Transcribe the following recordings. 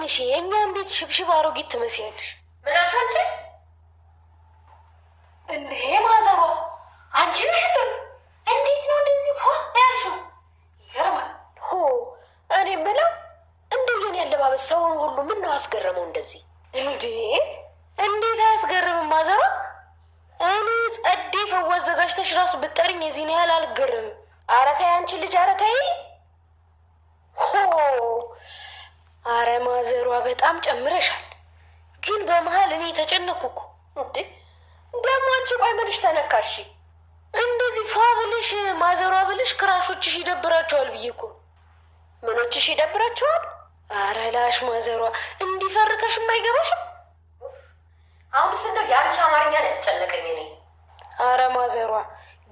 ነሽ? የእኛን ቤት ሽብሽብ አሮጊት ትመስያለሽ። ምን አልሽ አንቺ? እንዴ ማዘሯ አንቺ ነሽ እንዴ? እንዴት ነው እንደዚህ ሆ ያልሽው? ይገርማል። ሆ እኔ የምለው እንደው የኔ አለባበስ ሰውን ሁሉ ምን ነው አስገረመው እንደዚህ? እንዴ እንዴት አያስገርምም ማዘሯ? እኔ ጸዴ ፈዋ አዘጋጅተሽ ራሱ ብጠርኝ የዚህን ያህል አልገረምም። ኧረ ተይ አንቺ ልጅ፣ ኧረ ተይ። ሆ ኧረ ማዘሯ በጣም ጨምረሻል። ግን በመሀል እኔ ተጨነኩ እኮ። እንዴ ደግሞ አንቺ ቆይ ምንሽ ተነካሽ? እንደዚህ ፏ ብልሽ ማዘሯ ብልሽ ክራሾችሽ ይደብራቸዋል ብዬ እኮ። ምኖችሽ ይደብራቸዋል? ኧረ ላሽ ማዘሯ እንዲፈርከሽ የማይገባሽም። አሁን ስነው የአንቺ አማርኛ ነው ያስጨነቀኝ እኔ። ኧረ ማዘሯ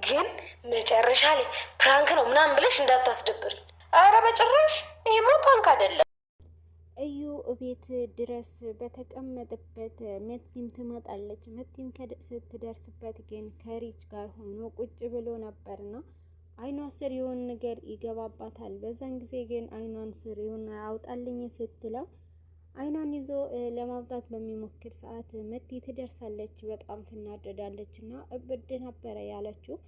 ግን መጨረሻ ላይ ፕራንክ ነው ምናምን ብለሽ እንዳታስደብሪ። ኧረ በጭራሽ ይሄማ ፕራንክ አይደለም። እዩ ቤት ድረስ በተቀመጠበት መቲም ትመጣለች። መቲም ስትደርስበት ግን ከሪች ጋር ሆኖ ቁጭ ብሎ ነበርና አይኗ ስር የሆነ ነገር ይገባባታል። በዛን ጊዜ ግን አይኗን ስር የሆነ አውጣልኝ ስትለው አይኗን ይዞ ለማውጣት በሚሞክር ሰዓት መቲ ትደርሳለች። በጣም ትናደዳለች እና እብድ ነበረ ያለችው።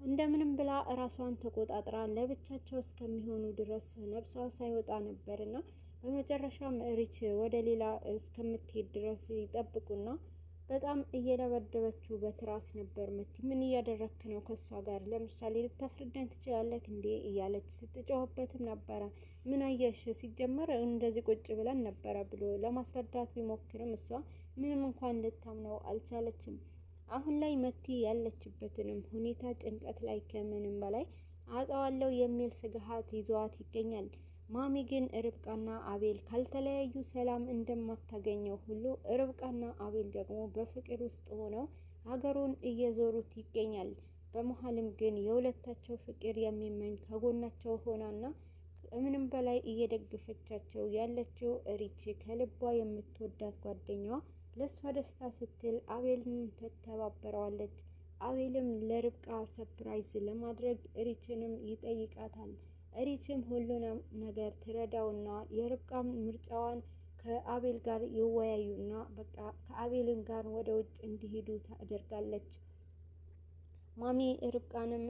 እንደምንም ብላ እራሷን ተቆጣጥራ ለብቻቸው እስከሚሆኑ ድረስ ነብሷ ሳይወጣ ነበርና በመጨረሻም ሪች ወደ ሌላ እስከምትሄድ ድረስ ይጠብቁና በጣም እየደበደበችው በትራስ ነበር። መቲ ምን እያደረክ ነው ከሷ ጋር? ለምሳሌ ልታስረዳኝ ትችላለህ እንዴ እያለች ስትጮህበትም ነበረ። ምን አየሽ? ሲጀመር እንደዚህ ቁጭ ብለን ነበረ ብሎ ለማስረዳት ቢሞክርም እሷ ምንም እንኳን ልታምነው አልቻለችም። አሁን ላይ መቲ ያለችበትንም ሁኔታ ጭንቀት ላይ ከምንም በላይ አጣዋለሁ የሚል ስጋት ይዘዋት ይገኛል። ማሚ ግን ርብቃና አቤል ካልተለያዩ ሰላም እንደማታገኘው ሁሉ ርብቃና አቤል ደግሞ በፍቅር ውስጥ ሆነው ሀገሩን እየዞሩት ይገኛል። በመሀልም ግን የሁለታቸው ፍቅር የሚመኝ ከጎናቸው ሆናና ከምንም በላይ እየደገፈቻቸው ያለችው ሪች ከልቧ የምትወዳት ጓደኛዋ ለእሷ ደስታ ስትል አቤልን ትተባበረዋለች። አቤልም ለርብቃ ሰፕራይዝ ለማድረግ ሪችንም ይጠይቃታል። ሪችም ሁሉንም ነገር ትረዳውና የርብቃም ምርጫዋን ከአቤል ጋር ይወያዩና በቃ ከአቤልን ጋር ወደ ውጭ እንዲሄዱ ታደርጋለች። ማሚ ርብቃንም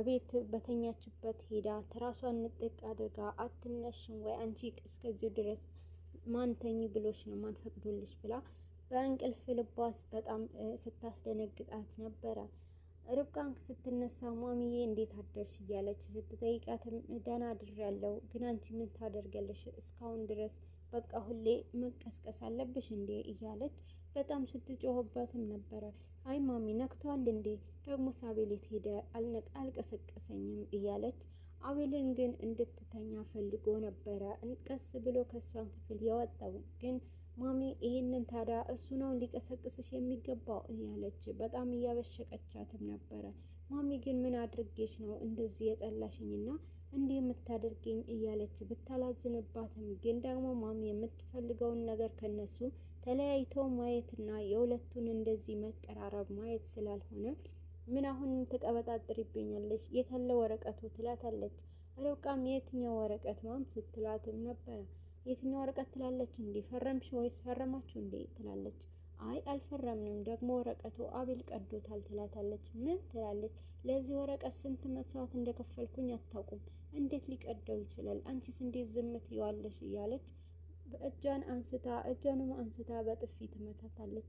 ቤት በተኛችበት ሄዳ ትራሷን ንጥቅ አድርጋ አትነሽም ወይ አንቺ እስከዚሁ ድረስ ማን ተኝ ብሎሽ ነው ማን ፈቅዶልሽ ብላ በእንቅልፍ ልቧስ በጣም ስታስደነግጣት ነበረ። ርብቃን ስትነሳ ማሚዬ እንዴት አደርሽ እያለች ስትጠይቃትም ደህና አድሬያለሁ፣ ግን አንቺ ምን ታደርጊያለሽ እስካሁን ድረስ በቃ ሁሌ መቀስቀስ አለብሽ እንዴ እያለች በጣም ስትጮህበትም ነበረ። አይ ማሚ ነክቷል እንዴ ደግሞ አቤል ሄደ አልቀሰቀሰኝም እያለች አቤልን ግን እንድትተኛ ፈልጎ ነበረ ቀስ ብሎ ከሷን ክፍል የወጣው። ግን ማሚ ይሄንን ታዲያ እሱ ነው ሊቀሰቅስሽ የሚገባው እያለች በጣም እያበሸቀቻትም ነበረ። ማሚ ግን ምን አድርጌሽ ነው እንደዚህ የጠላሽኝና እንዲህ የምታደርገኝ እያለች ብታላዝንባትም ግን ደግሞ ማሚ የምትፈልገውን ነገር ከነሱ ተለያይተው ማየትና የሁለቱን እንደዚህ መቀራረብ ማየት ስላልሆነ ምን አሁን ትቀበጣጥሪብኛለሽ? የታለ ወረቀቱ ትላታለች። ርብቃም የትኛው ወረቀት ማም ስትላትም ነበረ። የትኛው ወረቀት ትላለች። እንዴ ፈረምሽ ወይስ ፈረማችሁ እንዴ ትላለች። አይ አልፈረምንም፣ ደግሞ ወረቀቱ አቤል ቀዶታል ትላታለች። ምን ትላለች። ለዚህ ወረቀት ስንት መስዋዕት እንደከፈልኩኝ አታውቁም። እንዴት ሊቀደው ይችላል? አንቺስ እንዴት ዝም ትይዋለሽ? እያለች እጇንም አንስታ በጥፊ ትመታታለች።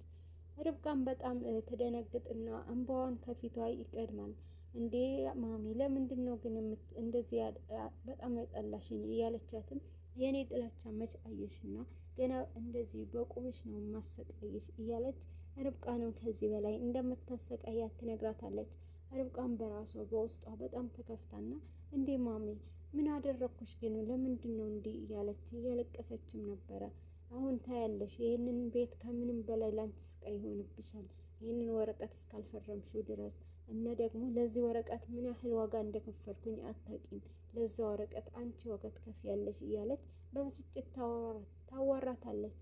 ርብቃም በጣም ትደነግጥና እንባዋን ከፊቷ ይቀድማል። እንዴ ማሚ ለምንድን ነው ግን እንደዚህ በጣም የጠላሽኝ? እያለቻትም የኔ ጥላቻ መች አየሽና ገና እንደዚህ በቁምሽ ነው ማሰቃየሽ እያለች ርብቃንም ከዚህ በላይ እንደምታሰቃያት ትነግራታለች። ርብቃም በራሷ በውስጧ በጣም ተከፍታና እንዴ ማሚ ምን አደረኩሽ ግን ለምንድን ነው እንዲህ እያለች እያለቀሰችም ነበረ። አሁን ታያለሽ ይህንን ቤት ከምንም በላይ ላንቺ ስቃይ ይሆንብሻል፣ ይህንን ወረቀት እስካልፈረምሽው ድረስ እና ደግሞ ለዚህ ወረቀት ምን ያህል ዋጋ እንደከፈልኩኝ አታውቂም። ለዛ ወረቀት አንቺ ዋጋ ትከፍያለሽ እያለች በብስጭት ታዋራታለች።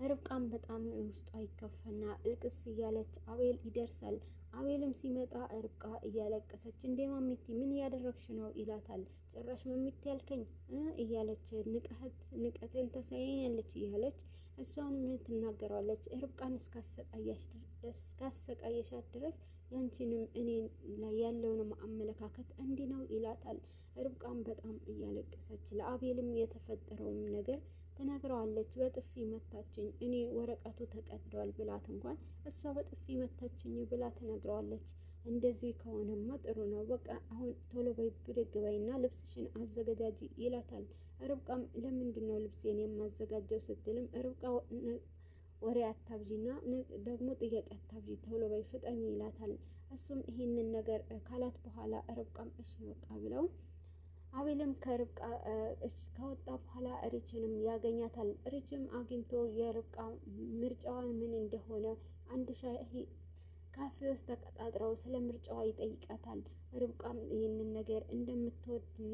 ርብቃም በጣም ውስጧ ይከፋና እልቅስ እያለች አቤል ይደርሳል። አቤልም ሲመጣ ርብቃ እያለቀሰች እንዴ ማሚቲ ምን እያደረግሽ ነው ይላታል። ጭራሽ ማሚቲ ያልከኝ እያለች ንቀትን ተሳየኛለች እያለች እሷን ምን ትናገረዋለች። ርብቃን እስካሰቃየሻት ድረስ ያንቺንም እኔ ላይ ያለውን አመለካከት እንዲህ ነው ይላታል። ርብቃን በጣም እያለቀሰች ለአቤልም የተፈጠረውን ነገር ትነግረዋለች። በጥፊ መታችኝ እኔ ወረቀቱ ተቀዷል ብላት እንኳን እሷ በጥፊ መታችኝ ብላ ትነግረዋለች። እንደዚህ ከሆነማ ጥሩ ነው፣ በቃ አሁን ቶሎ በይ ብድግ በይና ልብስሽን አዘገጃጂ ይላታል። ርብቃም ለምንድን ነው ልብሴን የማዘጋጀው ስትልም ርብቃ ወሬ አታብዢና ደግሞ ጥያቄ አታብዢ ቶሎ በይ ፍጠኝ ይላታል። እሱም ይሄንን ነገር ካላት በኋላ ርብቃም እሺ በቃ ብለው አቤልም ከርብቃ ከወጣ በኋላ ሪችንም ያገኛታል። ሪችም አግኝቶ የርብቃ ምርጫዋን ምን እንደሆነ አንድ ሻይ ካፌ ውስጥ ተቀጣጥረው ስለ ምርጫዋ ይጠይቃታል። ርብቃም ይህንን ነገር እንደምትወድና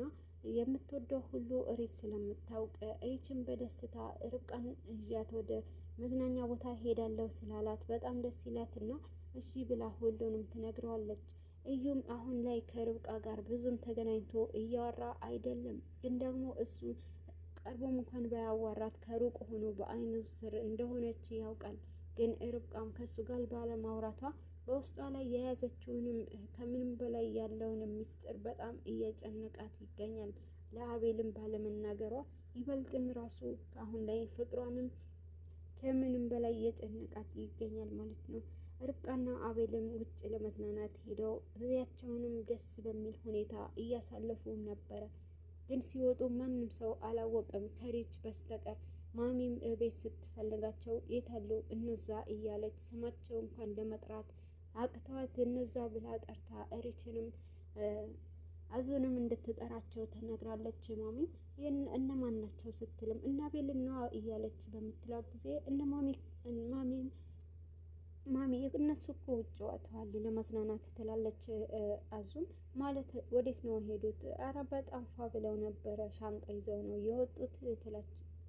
የምትወደው ሁሉ ሪች ስለምታውቅ ሪችም በደስታ ርብቃን እዣት ወደ መዝናኛ ቦታ ሄዳለሁ ስላላት በጣም ደስ ይላትና እሺ ብላ ሁሉንም ትነግረዋለች። እዩም አሁን ላይ ከርብቃ ጋር ብዙም ተገናኝቶ እያወራ አይደለም፣ ግን ደግሞ እሱ ቀርቦም እንኳን ባያዋራት ከሩቅ ሆኖ በአይኑ ስር እንደሆነች ያውቃል። ግን ርብቃም ከሱ ጋር ባለማውራቷ በውስጧ ላይ የያዘችውንም ከምንም በላይ ያለውንም ምስጢር በጣም እየጨነቃት ይገኛል። ለአቤልም ባለመናገሯ ይበልጥም ራሱ አሁን ላይ ፍቅሯንም ከምንም በላይ እየጨነቃት ይገኛል ማለት ነው። ርብቃና አቤልም ውጭ ለመዝናናት ሄደው ጊዜያቸውንም ደስ በሚል ሁኔታ እያሳለፉም ነበረ። ግን ሲወጡ ማንም ሰው አላወቀም ከሪች በስተቀር። ማሚም ቤት ስትፈልጋቸው የታሉ እነዛ እያለች ስማቸው እንኳን ለመጥራት አቅተዋት እነዛ ብላ ጠርታ ሪችንም አዙንም እንድትጠራቸው ተነግራለች። ማሚ እነማን ናቸው ስትልም እነ አቤልና እያለች በምትላት ጊዜ እነ ማሚ እነሱ እኮ ውጭ ወጥተዋል ለመዝናናት ትላለች። አዙም ማለት ወዴት ነው ሄዱት? አረ በጣም ፏ ብለው ነበረ ሻንጣ ይዘው ነው የወጡት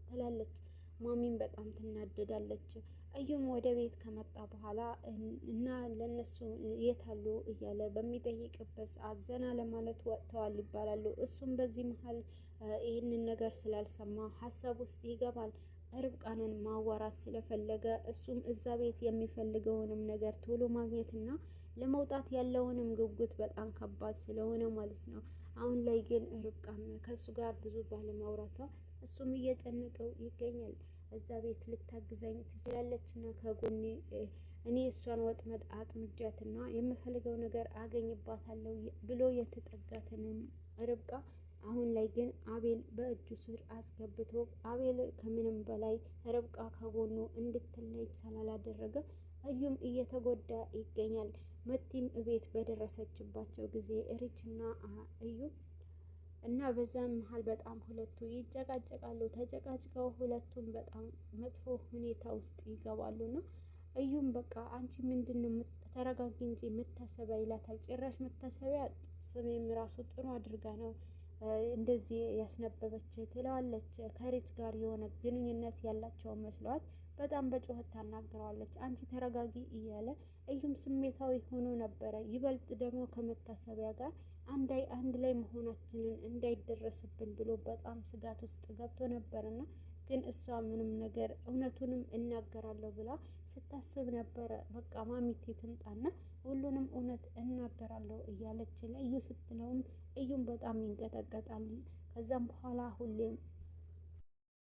ትላለች። ማሚም በጣም ትናደዳለች። እዩም ወደ ቤት ከመጣ በኋላ እና ለነሱ የታሉ እያለ በሚጠይቅበት ሰዓት ዘና ለማለት ወጥተዋል ይባላሉ። እሱም በዚህ መሀል ይህንን ነገር ስላልሰማ ሀሳብ ውስጥ ይገባል። ርብቃንን ማዋራት ስለፈለገ እሱም እዛ ቤት የሚፈልገውንም ነገር ቶሎ ማግኘትና ለመውጣት ያለውንም ጉጉት በጣም ከባድ ስለሆነ ማለት ነው። አሁን ላይ ግን ርብቃም ከእሱ ጋር ብዙ ባለማውራቷ እሱም እየጨነቀው ይገኛል። እዛ ቤት ልታግዘኝ ትችላለችና ከጎኔ እኔ እሷን ወጥመድ አጥምጃትና የምፈልገው ነገር አገኝባታለሁ ብሎ የተጠጋትንም ርብቃ አሁን ላይ ግን አቤል በእጁ ስር አስገብቶ አቤል ከምንም በላይ ርብቃ ከጎኑ እንድትለይ ስላላደረገ እዩም እየተጎዳ ይገኛል። መቲም እቤት በደረሰችባቸው ጊዜ ሪችና እዩ እና በዛም መሀል በጣም ሁለቱ ይጨቃጨቃሉ። ተጨቃጭቀው ሁለቱም በጣም መጥፎ ሁኔታ ውስጥ ይገባሉና እዩም በቃ አንቺ ምንድነው ተረጋጊ እንጂ መታሰቢያ ይላታል። ጭራሽ መታሰቢያ ስሜም ራሱ ጥሩ አድርጋ ነው እንደዚህ ያስነበበች ትለዋለች። ከሪች ጋር የሆነ ግንኙነት ያላቸው መስሏት በጣም በጩኸት ታናግረዋለች። አንቺ ተረጋጊ እያለ እዩም ስሜታዊ ሆኖ ነበረ። ይበልጥ ደግሞ ከመታሰቢያ ጋር አንድ ላይ መሆናችንን እንዳይደረስብን ብሎ በጣም ስጋት ውስጥ ገብቶ ነበርና ግን እሷ ምንም ነገር እውነቱንም እናገራለሁ ብላ ስታስብ ነበረ። በቃ ማሚቴ ትምጣና ሁሉንም እውነት እናገራለሁ እያለች ለእዩ ስትለውም እዩም በጣም ይንቀጠቀጣል። ከዛም በኋላ ሁሌም